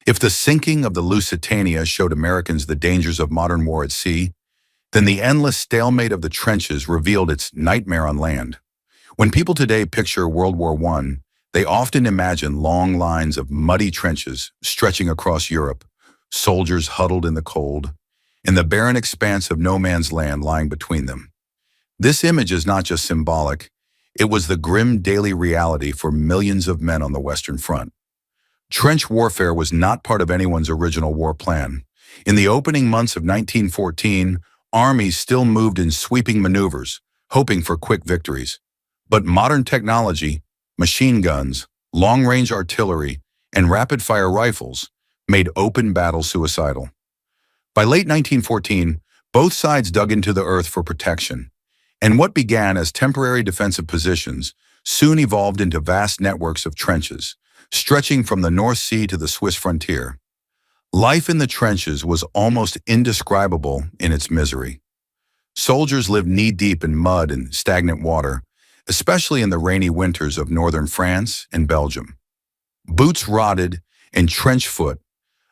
If the sinking of the Lusitania showed Americans the dangers of modern war at sea, then the endless stalemate of the trenches revealed its nightmare on land. When people today picture World War I, they often imagine long lines of muddy trenches stretching across Europe, soldiers huddled in the cold, and the barren expanse of no man's land lying between them. This image is not just symbolic, it was the grim daily reality for millions of men on the Western Front. Trench warfare was not part of anyone's original war plan. In the opening months of 1914, armies still moved in sweeping maneuvers, hoping for quick victories. But modern technology, machine guns, long-range artillery, and rapid-fire rifles made open battle suicidal. By late 1914, both sides dug into the earth for protection, and what began as temporary defensive positions soon evolved into vast networks of trenches, stretching from the North Sea to the Swiss frontier. Life in the trenches was almost indescribable in its misery. Soldiers lived knee-deep in mud and stagnant water, especially in the rainy winters of northern France and Belgium. Boots rotted, and trench foot,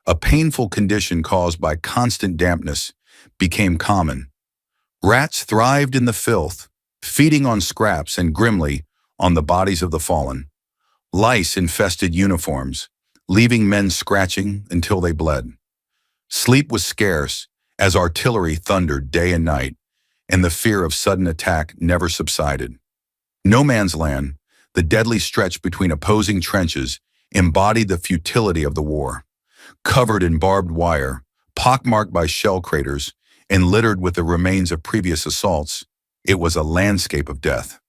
a painful condition caused by constant dampness, became common. Rats thrived in the filth, feeding on scraps and grimly on the bodies of the fallen. Lice infested uniforms, leaving men scratching until they bled. Sleep was scarce as artillery thundered day and night, and the fear of sudden attack never subsided. No man's land, the deadly stretch between opposing trenches, embodied the futility of the war. Covered in barbed wire, pockmarked by shell craters, and littered with the remains of previous assaults, it was a landscape of death.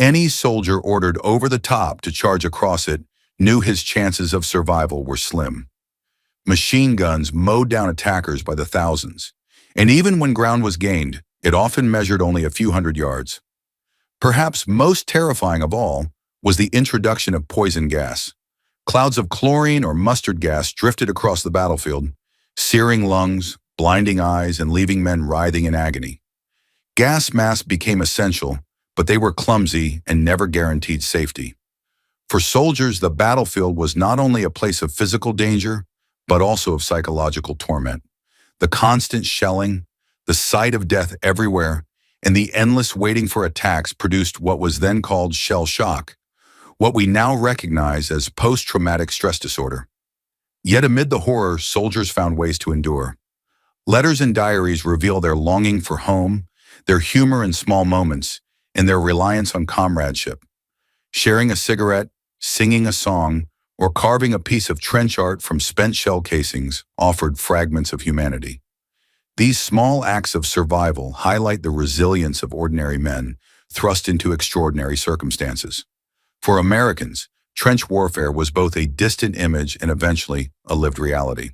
Any soldier ordered over the top to charge across it knew his chances of survival were slim. Machine guns mowed down attackers by the thousands, and even when ground was gained, it often measured only a few hundred yards. Perhaps most terrifying of all was the introduction of poison gas. Clouds of chlorine or mustard gas drifted across the battlefield, searing lungs, blinding eyes, and leaving men writhing in agony. Gas masks became essential, but they were clumsy and never guaranteed safety. For soldiers, the battlefield was not only a place of physical danger, but also of psychological torment. The constant shelling, the sight of death everywhere, and the endless waiting for attacks produced what was then called shell shock, what we now recognize as post-traumatic stress disorder. Yet amid the horror, soldiers found ways to endure. Letters and diaries reveal their longing for home, their humor in small moments, and their reliance on comradeship. Sharing a cigarette, singing a song, or carving a piece of trench art from spent shell casings offered fragments of humanity. These small acts of survival highlight the resilience of ordinary men thrust into extraordinary circumstances. For Americans, trench warfare was both a distant image and eventually a lived reality.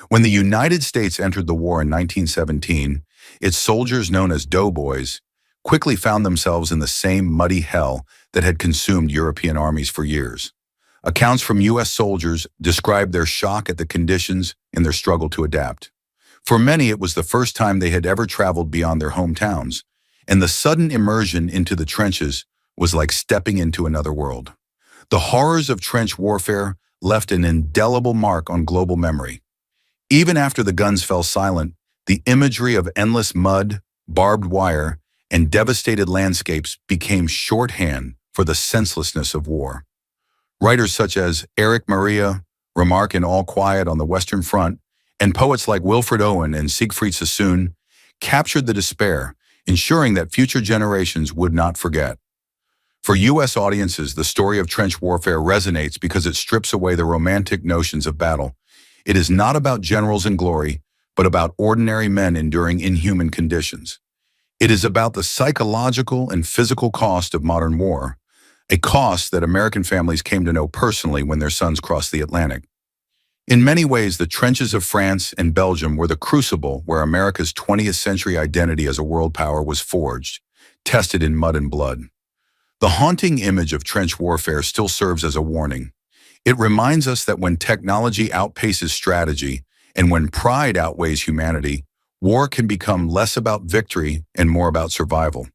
When the United States entered the war in 1917, its soldiers, known as doughboys, quickly found themselves in the same muddy hell that had consumed European armies for years. Accounts from U.S. soldiers described their shock at the conditions and their struggle to adapt. For many, it was the first time they had ever traveled beyond their hometowns, and the sudden immersion into the trenches was like stepping into another world. The horrors of trench warfare left an indelible mark on global memory. Even after the guns fell silent, the imagery of endless mud, barbed wire, and devastated landscapes became shorthand for the senselessness of war. Writers such as Erich Maria Remarque in All Quiet on the Western Front, and poets like Wilfred Owen and Siegfried Sassoon captured the despair, ensuring that future generations would not forget. For U.S. audiences, the story of trench warfare resonates because it strips away the romantic notions of battle. It is not about generals and glory, but about ordinary men enduring inhuman conditions. It is about the psychological and physical cost of modern war, a cost that American families came to know personally when their sons crossed the Atlantic. In many ways, the trenches of France and Belgium were the crucible where America's 20th century identity as a world power was forged, tested in mud and blood. The haunting image of trench warfare still serves as a warning. It reminds us that when technology outpaces strategy and when pride outweighs humanity, war can become less about victory and more about survival.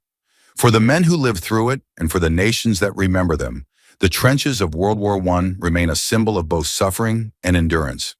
For the men who lived through it and for the nations that remember them, the trenches of World War I remain a symbol of both suffering and endurance.